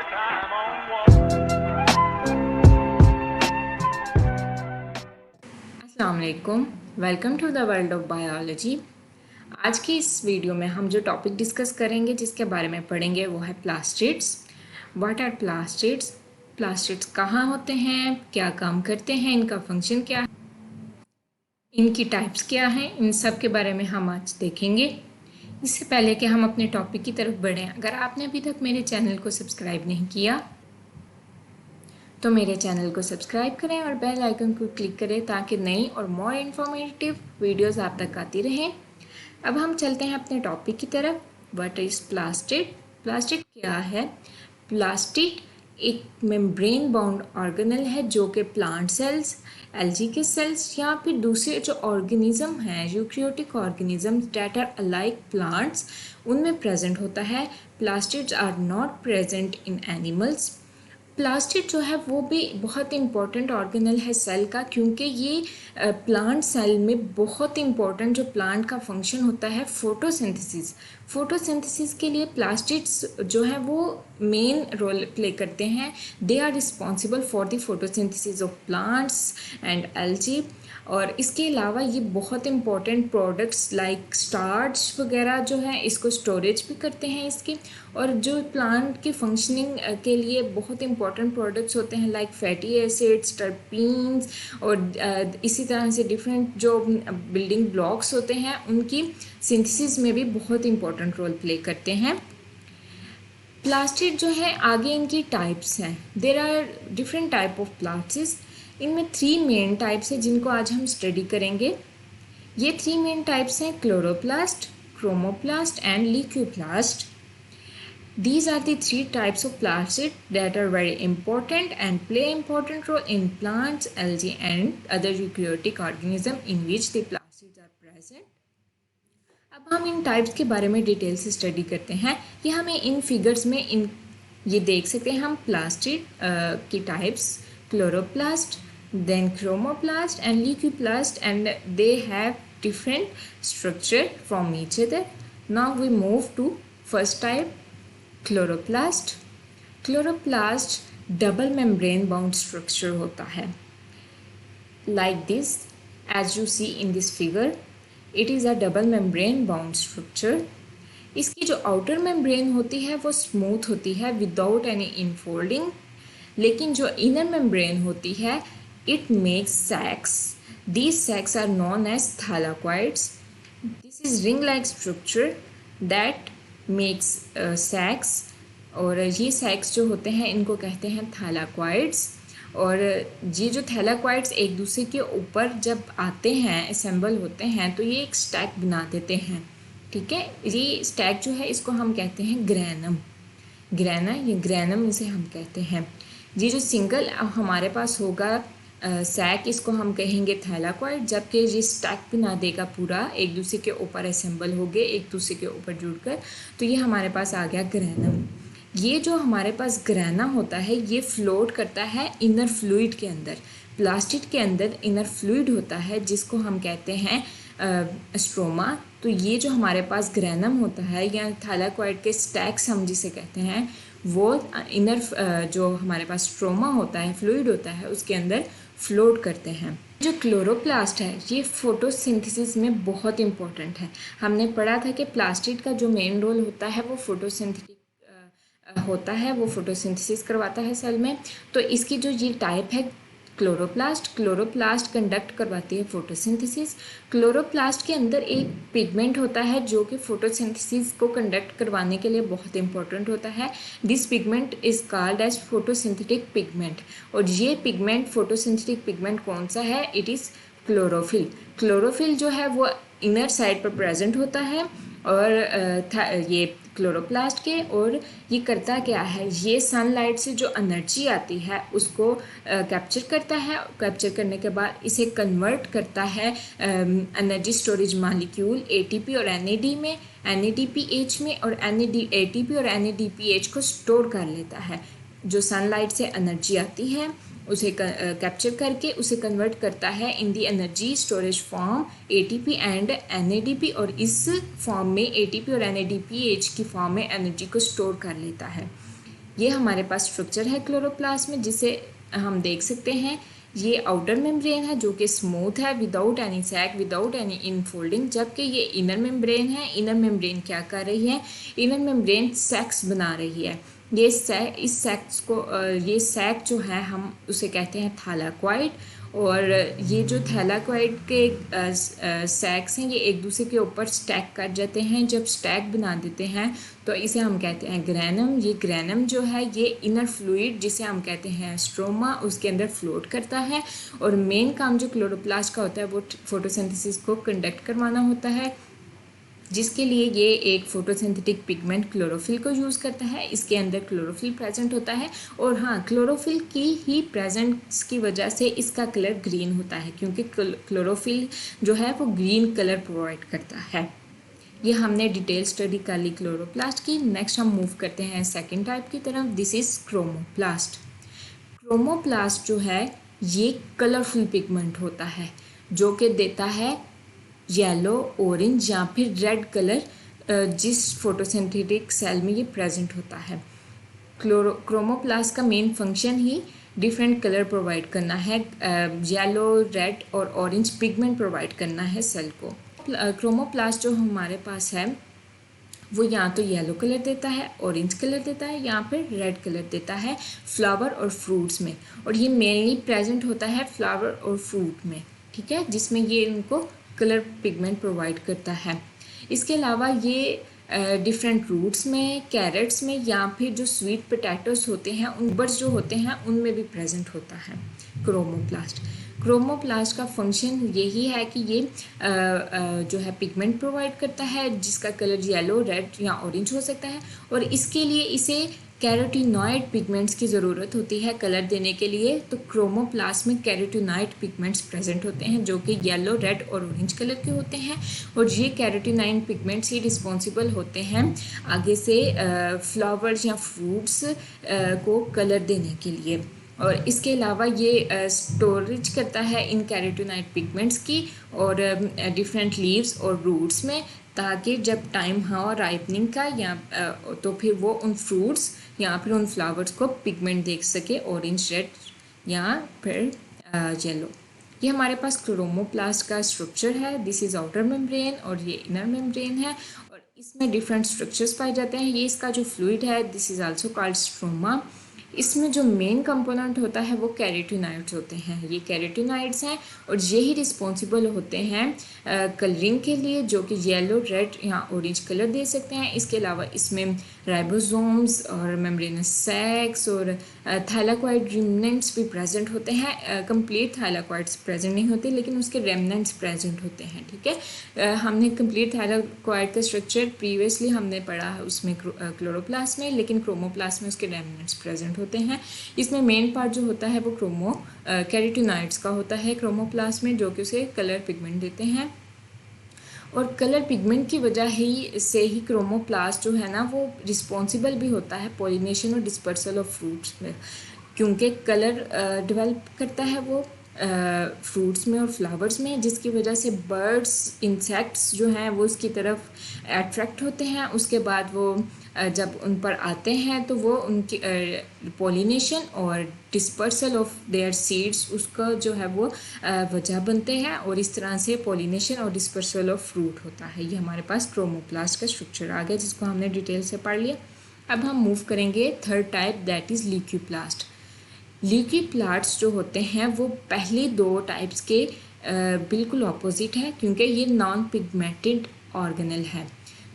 time on one. अस्सलाम वालेकुम, welcome to the world of biology. आज की इस वीडियो में हम जो टॉपिक डिस्कस करेंगे, जिसके बारे में पढ़ेंगे, वो है plastids. What are plastids? Plastids कहाँ होते हैं, क्या काम करते हैं, इनका फंक्शन क्या है, इनकी टाइप्स क्या हैं, इन सब के बारे में हम आज देखेंगे। इससे पहले कि हम अपने टॉपिक की तरफ बढ़ें, अगर आपने अभी तक मेरे चैनल को सब्सक्राइब नहीं किया तो मेरे चैनल को सब्सक्राइब करें और बेल आइकन को क्लिक करें ताकि नई और मोर इन्फॉर्मेटिव वीडियोस आप तक आती रहें। अब हम चलते हैं अपने टॉपिक की तरफ। What is plastid? प्लास्टिड क्या है? प्लास्टिड एक मेम्ब्रेन बाउंड ऑर्गेनल है जो कि प्लांट सेल्स, एल्गी के सेल्स या फिर दूसरे जो ऑर्गेनिज्म हैं, eukaryotic organism that are alike plants, उनमें प्रेजेंट होता है। Plastids are not present in animals. Plastid जो है वो भी बहुत इम्पॉर्टेंट ऑर्गेनल है सेल का, क्योंकि ये प्लांट सेल में बहुत इम्पॉर्टेंट जो प्लांट का फंक्शन होता है फोटोसिंथेसिस। फोटोसिंथेसिस के लिए प्लास्टिड्स जो है वो मेन रोल प्ले करते हैं। They are responsible for the photosynthesis of plants and algae. और इसके अलावा ये बहुत इंपॉर्टेंट प्रोडक्ट्स लाइक स्टार्च वगैरह जो है इसको स्टोरेज भी करते हैं इसकी। और जो प्लांट की फंक्शनिंग के लिए बहुत इंपॉर्टेंट प्रोडक्ट्स होते हैं लाइक फैटी एसिड्स, टर्पीन्स और इसी तरह से डिफरेंट जो बिल्डिंग ब्लॉक्स होते हैं उनकी सिंथेसिस में भी बहुत इंपॉर्टेंट रोल प्ले करते हैं। प्लास्टिड जो है आगे इनकी टाइप्स हैं। There are different type of plastids. इनमें 3 मेन टाइप्स हैं जिनको आज हम स्टडी करेंगे। ये 3 मेन टाइप्स हैं chloroplast, chromoplast and leucoplast. These are the 3 types of plastid that are very important and play important role in plants, algae and other eukaryotic organisms in which the plastids are present. अब हम इन types के बारे में detail से study करते हैं। ये हमें इन फिगर्स में ये देख सकते हैं हम प्लास्टिड की types, chloroplast, then chromoplast and leucoplast, and they have different structure from each other. Now we move to first type, chloroplast. Chloroplast double membrane bound structure होता है like this, as you see in this figure, it is a double membrane bound structure. इसकी जो outer membrane होती है वो smooth होती है without any infolding, लेकिन जो इनर मेम्ब्रेन होती है it makes sacs. These sacs are known as thylakoids. This is ring like structure that makes sacs, और ये सैक्स जो होते हैं इनको कहते हैं थैलाक्वाइड्स। और ये जो थैलाक्वाइड्स एक दूसरे के ऊपर जब आते हैं, असेंबल होते हैं, तो ये एक स्टैक बना देते हैं। ठीक है, ये स्टैक जो है इसको हम कहते हैं ग्रैनम। ये ग्रैनम इसे हम कहते हैं। ये जो सिंगल हमारे पास होगा सैक, इसको हम कहेंगे थैलाक्वाइड, जबकि ये स्टैक बना देगा पूरा, एक दूसरे के ऊपर असेंबल हो गए, एक दूसरे के ऊपर जुड़कर, तो ये हमारे पास आ गया ग्रैनम। ये जो हमारे पास ग्रैना होता है ये फ्लोट करता है इनर फ्लूइड के अंदर। प्लास्टिड के अंदर इनर फ्लूइड होता है जिसको हम कहते हैं स्ट्रोमा। तो ये जो हमारे पास ग्रैनम होता है या थैलाक्वाइड के स्टैक्स हम जिसे कहते हैं, वो इनर जो हमारे पास स्ट्रोमा होता है, फ्लूइड होता है, उसके अंदर फ्लोट करते हैं। जो क्लोरोप्लास्ट है ये फोटोसिंथेसिस में बहुत इंपॉर्टेंट है। हमने पढ़ा था कि प्लास्टिड का जो मेन रोल होता है वो फोटोसिंथेसिस करवाता है सेल में। तो इसकी जो ये टाइप है क्लोरोप्लास्ट कंडक्ट करवाती है फोटोसिंथेसिस। क्लोरोप्लास्ट के अंदर एक पिगमेंट होता है जो कि फोटोसिंथेसिस को कंडक्ट करवाने के लिए बहुत इंपॉर्टेंट होता है। This pigment is called as photosynthetic pigment. और ये पिगमेंट, फोटोसिंथेटिक पिगमेंट कौन सा है? It is chlorophyll. क्लोरोफिल जो है वो इनर साइड पर प्रेजेंट होता है और ये क्लोरोप्लास्ट के, और ये करता क्या है, ये सनलाइट से जो एनर्जी आती है उसको कैप्चर करता है। कैप्चर करने के बाद इसे कन्वर्ट करता है एनर्जी स्टोरेज मॉलिक्यूल एटीपी और एनएडी में, एनएडीपीएच में, और एटीपी और एनएडीपीएच को स्टोर कर लेता है। जो सनलाइट से एनर्जी आती है उसे कैप्चर करके उसे कन्वर्ट करता है in the energy storage form ATP and NADP, और इस फॉर्म में एटीपी और एनएडीपीएच की फॉर्म में एनर्जी को स्टोर कर लेता है। ये हमारे पास स्ट्रक्चर है क्लोरोप्लास्ट में, जिसे हम देख सकते हैं। ये आउटर मेम्ब्रेन है जो कि स्मूथ है, without any sac, without any infolding, जबकि ये इनर मेम्ब्रेन है। इनर मेम्ब्रेन क्या कर रही है? इनर मेम्ब्रेन सैक्स बना रही है। ये इस सैक्स को ये सैक जो है हम उसे कहते हैं थैलाक्वाइड, और ये जो थैलाक्वाइड के सैक्स हैं ये एक दूसरे के ऊपर स्टैक कर जाते हैं। जब स्टैक बना देते हैं तो इसे हम कहते हैं ग्रैनम। ये ग्रैनम जो है ये इनर फ्लूइड, जिसे हम कहते हैं स्ट्रोमा, उसके अंदर फ्लोट करता है। और मेन काम जो क्लोरोप्लास्ट का होता है वो फोटोसिंथेसिस को कंडक्ट करवाना होता है, जिसके लिए ये एक फोटोसिंथेटिक पिगमेंट क्लोरोफिल को यूज़ करता है। इसके अंदर क्लोरोफिल प्रेजेंट होता है, और हाँ, क्लोरोफिल की ही प्रेजेंस की वजह से इसका कलर ग्रीन होता है, क्योंकि क्लोरोफिल जो है वो ग्रीन कलर प्रोवाइड करता है। ये हमने डिटेल स्टडी कर ली क्लोरोप्लास्ट की। नेक्स्ट हम मूव करते हैं सेकेंड टाइप की तरफ। This is chromoplast. क्रोमोप्लास्ट जो है ये कलरफुल पिगमेंट होता है, जो कि देता है येलो, ऑरेंज या फिर रेड कलर, जिस फोटोसिंथेटिक सेल में ये प्रेजेंट होता है। क्रोमोप्लास्ट का मेन फंक्शन ही डिफरेंट कलर प्रोवाइड करना है, येलो, रेड और ऑरेंज पिगमेंट प्रोवाइड करना है सेल को। क्रोमोप्लास्ट जो हमारे पास है वो या तो येलो कलर देता है, ऑरेंज कलर देता है, या फिर रेड कलर देता है फ्लावर और फ्रूट्स में। और ये मेनली प्रेजेंट होता है फ्लावर और फ्रूट में, ठीक है, जिसमें ये इनको कलर पिगमेंट प्रोवाइड करता है। इसके अलावा ये डिफरेंट रूट्स में, कैरेट्स में, या फिर जो स्वीट पोटैटोस होते हैं, उन बर्ड्स जो होते हैं उनमें भी प्रेजेंट होता है क्रोमोप्लास्ट। क्रोमोप्लास्ट का फंक्शन यही है कि ये जो है पिगमेंट प्रोवाइड करता है, जिसका कलर येलो, रेड या ऑरेंज हो सकता है, और इसके लिए इसे कैरोटीनॉइड पिगमेंट्स की ज़रूरत होती है कलर देने के लिए। तो क्रोमोप्लास्ट में कैरोटीनॉइड पिगमेंट्स प्रेजेंट होते हैं, जो कि येलो, रेड और ऑरेंज कलर के होते हैं, और ये कैरोटीनॉइड पिगमेंट्स ही रिस्पॉन्सिबल होते हैं आगे से फ्लावर्स या फ्रूट्स को कलर देने के लिए। और इसके अलावा ये स्टोरेज करता है इन कैरोटीनॉइड पिगमेंट्स की और डिफरेंट लीव्स और रूट्स में, ताकि जब टाइम हो राइपनिंग का या तो फिर वो उन फ्रूट्स या फिर उन फ्लावर्स को पिगमेंट देख सके, ऑरेंज, रेड या फिर येलो। ये हमारे पास क्रोमोप्लास्ट का स्ट्रक्चर है। दिस इज़ आउटर मेम्ब्रेन और ये इनर मेम्ब्रेन है, और इसमें डिफरेंट स्ट्रक्चर्स पाए जाते हैं। ये इसका जो फ्लूइड है this is also called stroma. इसमें जो मेन कंपोनेंट होता है वो कैरोटीनॉइड्स होते हैं। ये कैरोटीनॉइड्स हैं और यही रिस्पॉन्सिबल होते हैं कलरिंग के लिए, जो कि येलो, रेड या ऑरेंज कलर दे सकते हैं। इसके अलावा इसमें राइबोसोम्स और मेम्ब्रेनस सैक्स और थैलाक्वाइड रिमनेंट्स भी प्रेजेंट होते हैं। कंप्लीट थैलाक्वाइड्स प्रेजेंट नहीं होते, लेकिन उसके रेमनेंट्स प्रेजेंट होते हैं, ठीक है। हमने कंप्लीट थैलाक्वाइड का स्ट्रक्चर प्रीवियसली हमने पढ़ा है उसमें क्लोरोप्लास्ट में, लेकिन क्रोमोप्लास्ट में उसके रेमनेंट्स प्रेजेंट होते हैं। इसमें मेन पार्ट जो होता है वो कैरोटीनॉइड्स का होता है क्रोमोप्लास्ट में, जो कि उसे कलर पिगमेंट देते हैं। और कलर पिगमेंट की वजह से ही क्रोमोप्लास्ट जो है ना वो रिस्पॉन्सिबल भी होता है पॉलिनेशन और डिस्पर्सल ऑफ फ्रूट्स में, क्योंकि कलर डेवलप करता है वो फ्रूट्स में और फ्लावर्स में, जिसकी वजह से बर्ड्स, इंसेक्ट्स जो हैं वो उसकी तरफ अट्रैक्ट होते हैं। उसके बाद वो जब उन पर आते हैं तो वो उनकी पॉलिनेशन और डिस्पर्सल ऑफ देयर सीड्स उसका जो है वो वजह बनते हैं, और इस तरह से पॉलिनेशन और डिस्पर्सल ऑफ फ्रूट होता है। ये हमारे पास क्रोमोप्लास्ट का स्ट्रक्चर आ गया, जिसको हमने डिटेल से पढ़ लिया। अब हम मूव करेंगे third type, that is leucoplast. Leucoplast जो होते हैं वो पहली दो टाइप्स के बिल्कुल ऑपोजिट है, क्योंकि ये नॉन पिगमेंटेड ऑर्गेनल है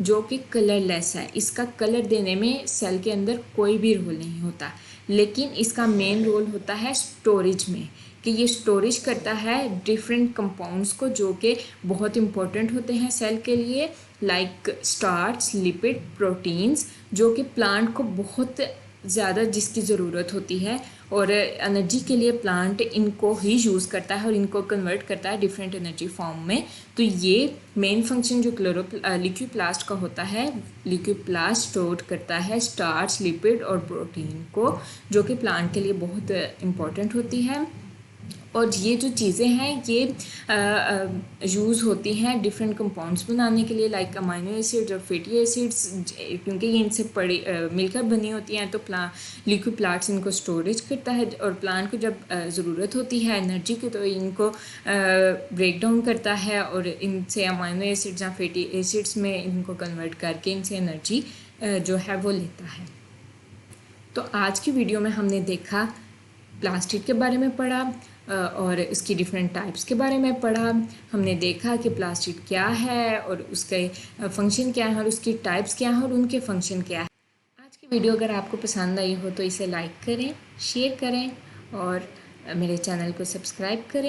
जो कि कलरलेस है। इसका कलर देने में सेल के अंदर कोई भी रोल नहीं होता, लेकिन इसका मेन रोल होता है स्टोरेज में, कि ये स्टोरेज करता है डिफरेंट कंपाउंड्स को जो कि बहुत इंपॉर्टेंट होते हैं सेल के लिए, लाइक स्टार्च, लिपिड, प्रोटीन्स, जो कि प्लांट को बहुत ज़्यादा जिसकी ज़रूरत होती है, और एनर्जी के लिए प्लांट इनको ही यूज़ करता है और इनको कन्वर्ट करता है डिफरेंट एनर्जी फॉर्म में। तो ये मेन फंक्शन जो ल्यूकोप्लास्ट का होता है, ल्यूकोप्लास्ट स्टोर करता है स्टार्च, लिपिड और प्रोटीन को, जो कि प्लांट के लिए बहुत इम्पॉर्टेंट होती है। और ये जो चीज़ें हैं ये यूज़ होती हैं डिफरेंट कंपाउंड्स बनाने के लिए, लाइक अमाइनो एसिड्स और फैटी एसिड्स, क्योंकि ये इनसे मिलकर बनी होती हैं। तो लिक्विड प्लांट्स इनको स्टोरेज करता है, और प्लांट को जब ज़रूरत होती है एनर्जी की तो इनको ब्रेक डाउन करता है और इनसे अमाइनो एसिड्स या फैटी एसिड्स में इनको कन्वर्ट करके इनसे एनर्जी जो है वो लेता है। तो आज की वीडियो में हमने देखा, प्लास्टिक के बारे में पढ़ा और इसकी डिफरेंट टाइप्स के बारे में पढ़ा। हमने देखा कि प्लास्टिक क्या है और उसके फंक्शन क्या है और उसकी टाइप्स क्या हैं और उनके फंक्शन क्या है। आज की वीडियो अगर आपको पसंद आई हो तो इसे लाइक करें, शेयर करें और मेरे चैनल को सब्सक्राइब करें।